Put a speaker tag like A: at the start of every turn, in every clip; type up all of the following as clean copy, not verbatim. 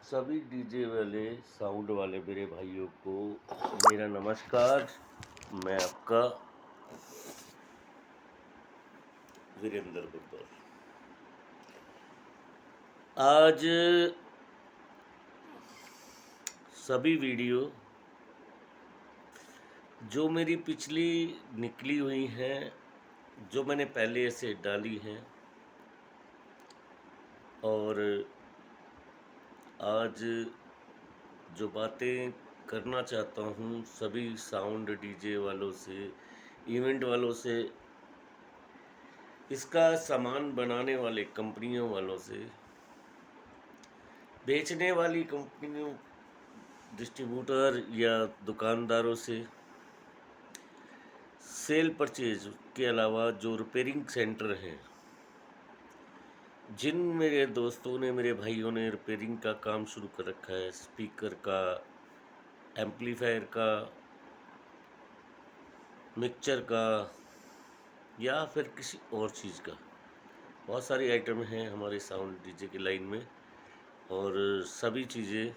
A: सभी डीजे वाले साउंड वाले मेरे भाइयों को मेरा नमस्कार। मैं आपका वीरेंद्र बब्बर। आज सभी वीडियो जो मेरी पिछली निकली हुई हैं, जो मैंने पहले से डाली हैं, और आज जो बातें करना चाहता हूँ सभी साउंड डीजे वालों से, इवेंट वालों से, इसका सामान बनाने वाले कंपनियों वालों से, बेचने वाली कंपनियों, डिस्ट्रीब्यूटर या दुकानदारों से, सेल परचेज के अलावा जो रिपेयरिंग सेंटर हैं, जिन मेरे दोस्तों ने, मेरे भाइयों ने रिपेयरिंग का काम शुरू कर रखा है, स्पीकर का, एम्पलीफायर का, मिक्सचर का, या फिर किसी और चीज़ का, बहुत सारी आइटम हैं हमारे साउंड डीजे की लाइन में। और सभी चीज़ें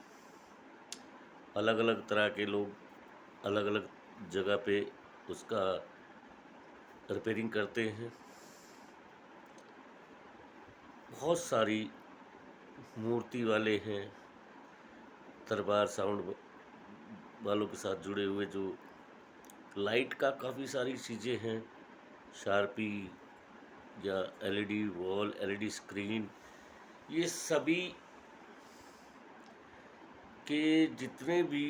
A: अलग अलग तरह के लोग अलग अलग जगह पे उसका रिपेयरिंग करते हैं। बहुत सारी मूर्ति वाले हैं, दरबार साउंड वालों के साथ जुड़े हुए, जो लाइट का काफ़ी सारी चीज़ें हैं, शार्पी या एलईडी वॉल, एलईडी स्क्रीन, ये सभी के जितने भी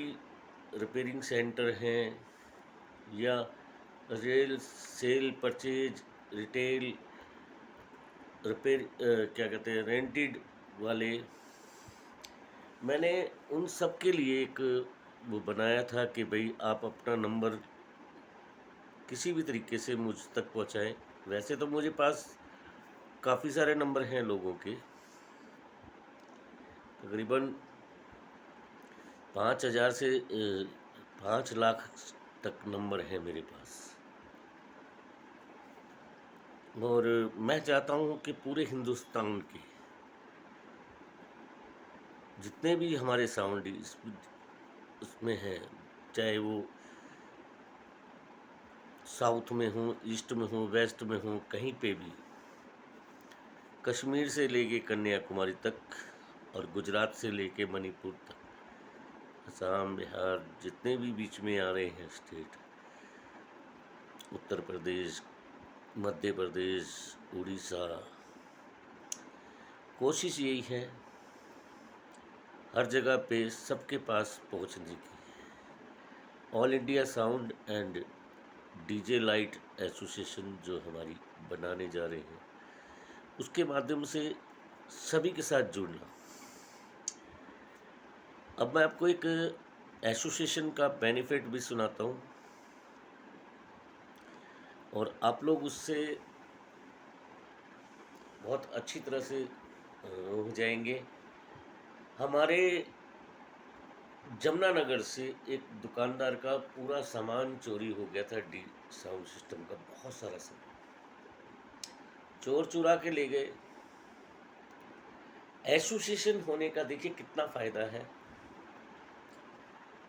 A: रिपेयरिंग सेंटर हैं या rail cell purchase retail repair क्या कहते हैं, रेंटेड वाले, मैंने उन सब के लिए एक वो बनाया था कि भाई आप अपना नंबर किसी भी तरीके से मुझ तक पहुंचाएं। वैसे तो मुझे पास काफ़ी सारे नंबर हैं लोगों के, तकरीबन 5,000 से 5 लाख तक नंबर है मेरे पास। और मैं चाहता हूँ कि पूरे हिंदुस्तान के जितने भी हमारे साउंड उसमें हैं, चाहे वो साउथ में हो, ईस्ट में हो, वेस्ट में हो, कहीं पे भी, कश्मीर से लेके कन्याकुमारी तक और गुजरात से लेके मणिपुर तक, असम, बिहार, जितने भी बीच में आ रहे हैं स्टेट, उत्तर प्रदेश, मध्य प्रदेश, उड़ीसा, कोशिश यही है हर जगह पे सबके पास पहुंचने की। All India sound and DJ light association जो हमारी बनाने जा रहे हैं, उसके माध्यम से सभी के साथ जुड़ना। अब मैं आपको एक एसोसिएशन का बेनिफिट भी सुनाता हूँ और आप लोग उससे बहुत अच्छी तरह से हो जाएंगे। हमारे जमुनानगर से एक दुकानदार का पूरा सामान चोरी हो गया था, डी साउंड सिस्टम का बहुत सारा सामान चोर चुरा के ले गए। एसोसिएशन होने का देखिए कितना फ़ायदा है।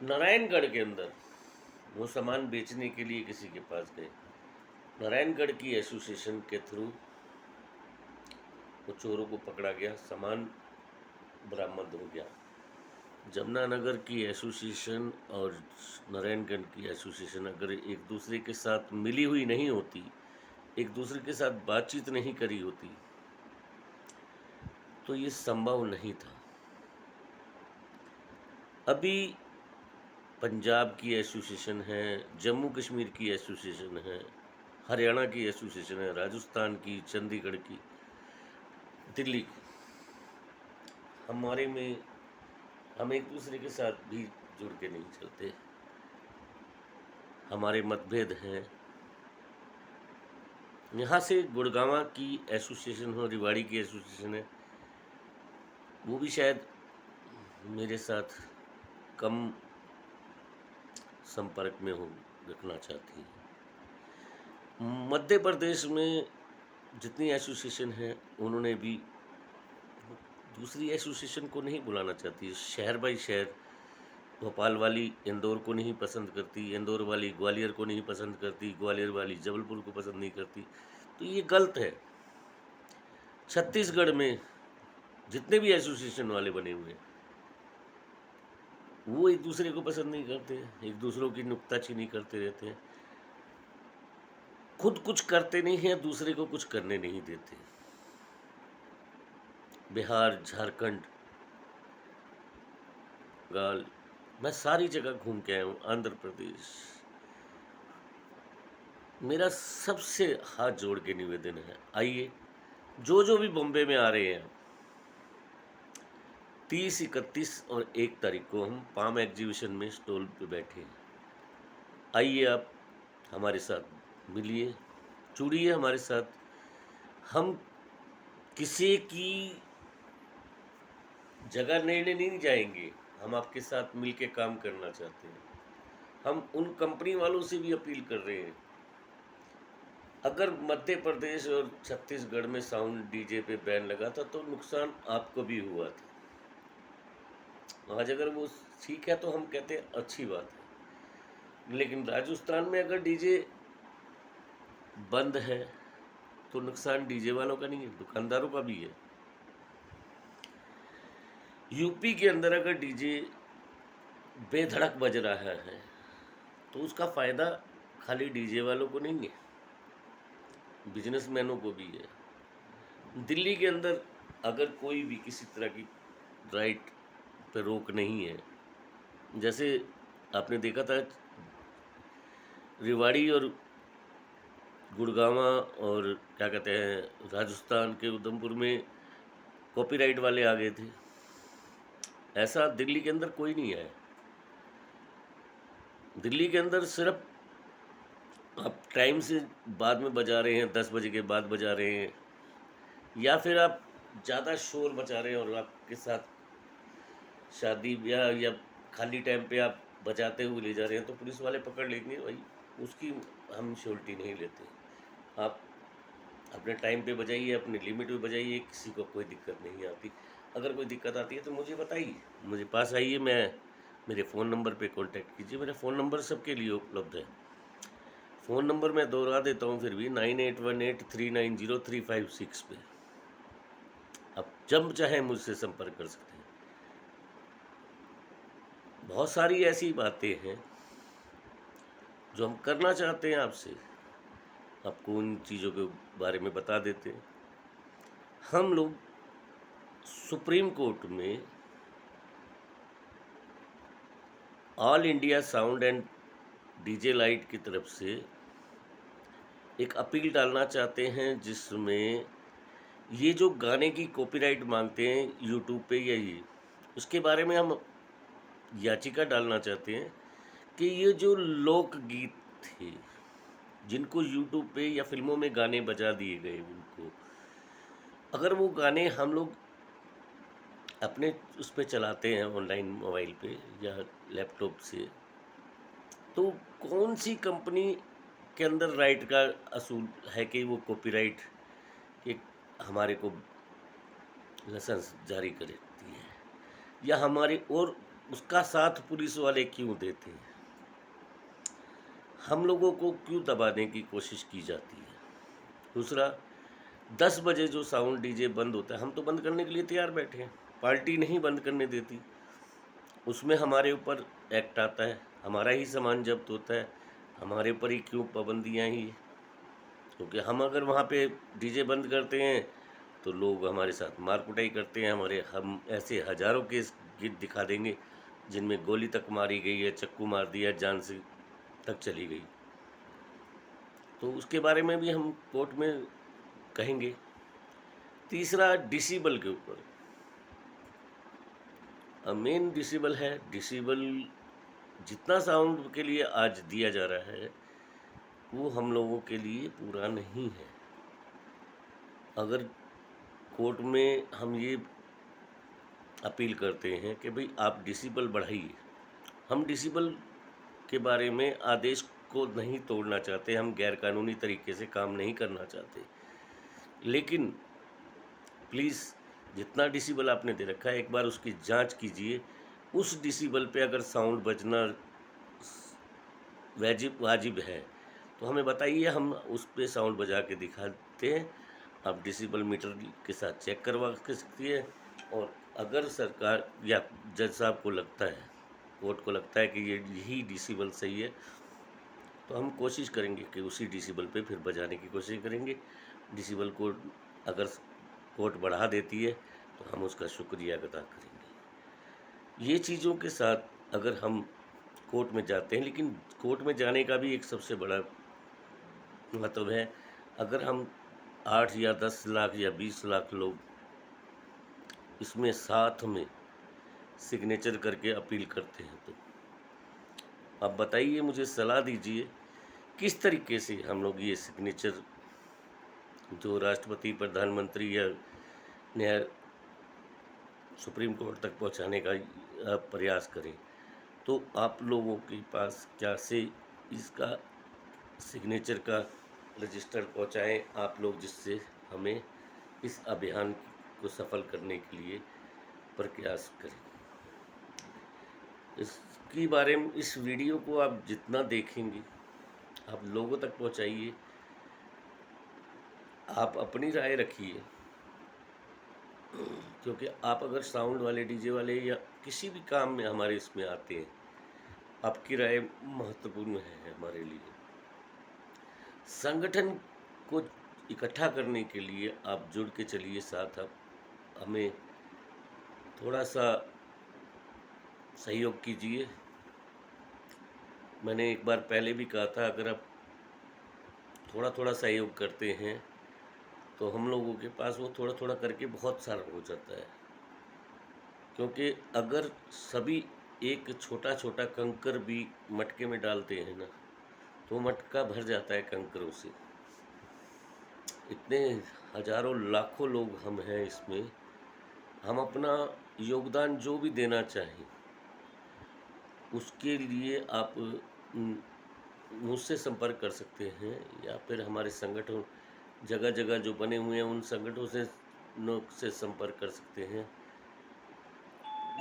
A: नारायणगढ़ के अंदर वो सामान बेचने के लिए किसी के पास गए, नारायणगढ़ की एसोसिएशन के थ्रू वो चोरों को पकड़ा गया, सामान बरामद हो गया। जमुनानगर की एसोसिएशन और नारायणगढ़ की एसोसिएशन अगर एक दूसरे के साथ मिली हुई नहीं होती, एक दूसरे के साथ बातचीत नहीं करी होती, तो ये संभव नहीं था। अभी पंजाब की एसोसिएशन है, जम्मू कश्मीर की एसोसिएशन है, हरियाणा की एसोसिएशन है, राजस्थान की, चंडीगढ़ की, दिल्ली की। हमारे में हम एक दूसरे के साथ भी जुड़ के नहीं चलते, हमारे मतभेद हैं। यहाँ से गुड़गांव की एसोसिएशन हो, रिवाड़ी की एसोसिएशन है, वो भी शायद मेरे साथ कम संपर्क में हो रखना चाहती है। मध्य प्रदेश में जितनी एसोसिएशन हैं उन्होंने भी दूसरी एसोसिएशन को नहीं बुलाना चाहती। शहर बाई शहर, भोपाल वाली इंदौर को नहीं पसंद करती, इंदौर वाली ग्वालियर को नहीं पसंद करती, ग्वालियर वाली जबलपुर को पसंद नहीं करती। तो ये गलत है। छत्तीसगढ़ में जितने भी एसोसिएशन वाले बने हुए हैं, वो एक दूसरे को पसंद नहीं करते, एक दूसरों की नुक्ताचीनी करते रहते हैं, खुद कुछ करते नहीं हैं, दूसरे को कुछ करने नहीं देते। बिहार, झारखंड, बंगाल, मैं सारी जगह घूम के आया हूँ, आंध्र प्रदेश। मेरा सबसे हाथ जोड़ के निवेदन है, आइए, जो भी बॉम्बे में आ रहे हैं, 30, 31 और 1 तारीख को हम पाम एग्जीबिशन में स्टॉल पे बैठे हैं। आइए, आप हमारे साथ मिलिए, जुड़िए हमारे साथ। हम किसी की जगह लेने नहीं जाएंगे, हम आपके साथ मिलके काम करना चाहते हैं। हम उन कंपनी वालों से भी अपील कर रहे हैं, अगर मध्य प्रदेश और छत्तीसगढ़ में साउंड डीजे पे बैन लगा था तो नुकसान आपको भी हुआ था। आज अगर वो ठीक है तो हम कहते हैं अच्छी बात है, लेकिन राजस्थान में अगर डीजे बंद है तो नुकसान डीजे वालों का नहीं है, दुकानदारों का भी है। यूपी के अंदर अगर डीजे बेधड़क बज रहा है तो उसका फ़ायदा खाली डीजे वालों को नहीं है, बिजनेसमैनों को भी है। दिल्ली के अंदर अगर कोई भी किसी तरह की राइट पे रोक नहीं है, जैसे आपने देखा था रेवाड़ी और गुड़गांवा और क्या कहते हैं राजस्थान के उधमपुर में कॉपीराइट वाले आ गए थे, ऐसा दिल्ली के अंदर कोई नहीं है। दिल्ली के अंदर सिर्फ आप टाइम से बाद में बजा रहे हैं, 10 बजे के बाद बजा रहे हैं, या फिर आप ज़्यादा शोर मचा रहे हैं और आपके साथ शादी ब्याह या खाली टाइम पे आप बजाते हुए ले जा रहे हैं तो पुलिस वाले पकड़ लेंगे भाई, उसकी हम श्योरिटी नहीं लेते। आप अपने टाइम पे बजाइए, अपने लिमिट में बजाइए, किसी को कोई दिक्कत नहीं आती। अगर कोई दिक्कत आती है तो मुझे बताइए, मुझे पास आइए, मेरे फ़ोन नंबर पे कांटेक्ट कीजिए। मेरा फ़ोन नंबर सबके लिए उपलब्ध है। फ़ोन नंबर मैं दोहरा देता हूँ फिर भी, 9818390356 पे आप जब चाहें मुझसे संपर्क कर सकते हैं। बहुत सारी ऐसी बातें हैं जो हम करना चाहते हैं आपसे, आपको उन चीज़ों के बारे में बता देते हैं। हम लोग सुप्रीम कोर्ट में all India sound and DJ light की तरफ से एक अपील डालना चाहते हैं, जिसमें ये जो गाने की कॉपीराइट मांगते हैं यूट्यूब पे या ये, उसके बारे में हम याचिका डालना चाहते हैं कि ये जो लोकगीत थे जिनको यूट्यूब पे या फिल्मों में गाने बजा दिए गए, उनको अगर वो गाने हम लोग अपने उस पर चलाते हैं ऑनलाइन मोबाइल पे या लैपटॉप से, तो कौन सी कंपनी के अंदर राइट का असूल है कि वो कॉपीराइट के हमारे को लाइसेंस जारी करती है, या हमारे और उसका साथ पुलिस वाले क्यों देते हैं, हम लोगों को क्यों दबाने की कोशिश की जाती है। दूसरा, 10 बजे जो साउंड डीजे बंद होता है, हम तो बंद करने के लिए तैयार बैठे हैं, पार्टी नहीं बंद करने देती, उसमें हमारे ऊपर एक्ट आता है, हमारा ही सामान जब्त होता है, हमारे ऊपर ही क्यों पाबंदियाँ ही, क्योंकि हम अगर वहाँ पे डीजे बंद करते हैं तो लोग हमारे साथ मार कुटाई करते हैं। हम ऐसे हज़ारों केस गीत दिखा देंगे जिनमें गोली तक मारी गई है, चक्कू मार दिया, जान से तक चली गई, तो उसके बारे में भी हम कोर्ट में कहेंगे। तीसरा, डिसेबल के ऊपर, मेन डिसेबल है, डिसेबल जितना साउंड के लिए आज दिया जा रहा है वो हम लोगों के लिए पूरा नहीं है। अगर कोर्ट में हम ये अपील करते हैं कि भाई आप डिसेबल बढ़ाइए, हम डिसेबल के बारे में आदेश को नहीं तोड़ना चाहते, हम गैरकानूनी तरीके से काम नहीं करना चाहते, लेकिन प्लीज़ जितना डिसिबल आपने दे रखा है एक बार उसकी जांच कीजिए। उस डिसिबल पे अगर साउंड बजना वाजिब है तो हमें बताइए, हम उस पे साउंड बजा के दिखाते हैं। आप डिसिबल मीटर के साथ चेक करवा के सकती है। और अगर सरकार या जज साहब को लगता है, कोर्ट को लगता है कि ये यही डिसिबल सही है, तो हम कोशिश करेंगे कि उसी डिसिबल पे फिर बजाने की कोशिश करेंगे। डिसिबल को अगर कोर्ट बढ़ा देती है तो हम उसका शुक्रिया अदा करेंगे। ये चीज़ों के साथ अगर हम कोर्ट में जाते हैं, लेकिन कोर्ट में जाने का भी एक सबसे बड़ा मतलब है। अगर हम 8 या 10 लाख या 20 लाख लोग इसमें साथ में सिग्नेचर करके अपील करते हैं, तो आप बताइए, मुझे सलाह दीजिए किस तरीके से हम लोग ये सिग्नेचर जो राष्ट्रपति, प्रधानमंत्री या न्याय सुप्रीम कोर्ट तक पहुंचाने का प्रयास करें। तो आप लोगों के पास क्या से इसका सिग्नेचर का रजिस्टर पहुंचाएं आप लोग, जिससे हमें इस अभियान को सफल करने के लिए प्रयास करें। इसके बारे में इस वीडियो को आप जितना देखेंगे, आप लोगों तक पहुंचाइए, आप अपनी राय रखिए। क्योंकि आप अगर साउंड वाले, डीजे वाले या किसी भी काम में हमारे इसमें आते हैं, आपकी राय महत्वपूर्ण है हमारे लिए। संगठन को इकट्ठा करने के लिए आप जुड़ के चलिए साथ। आप हमें थोड़ा सा सहयोग कीजिए। मैंने एक बार पहले भी कहा था, अगर आप थोड़ा थोड़ा सहयोग करते हैं तो हम लोगों के पास वो थोड़ा थोड़ा करके बहुत सारा हो जाता है। क्योंकि अगर सभी एक छोटा छोटा कंकर भी मटके में डालते हैं ना, तो मटका भर जाता है कंकरों से। इतने हजारों लाखों लोग हम हैं इसमें, हम अपना योगदान जो भी देना चाहें उसके लिए आप मुझसे संपर्क कर सकते हैं, या फिर हमारे संगठन जगह जगह जो बने हुए हैं उन संगठनों से संपर्क कर सकते हैं।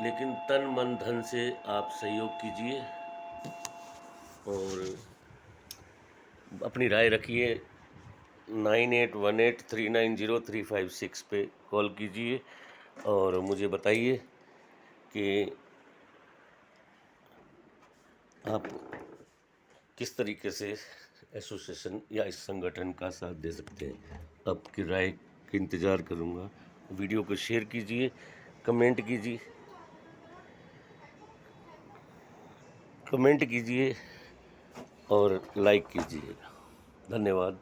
A: लेकिन तन मन धन से आप सहयोग कीजिए और अपनी राय रखिए। 9818390356 पे कॉल कीजिए और मुझे बताइए कि आप किस तरीके से एसोसिएशन या इस संगठन का साथ दे सकते हैं। आपकी राय का इंतज़ार करूँगा। वीडियो को शेयर कीजिए, कमेंट कीजिए और लाइक कीजिएगा। धन्यवाद।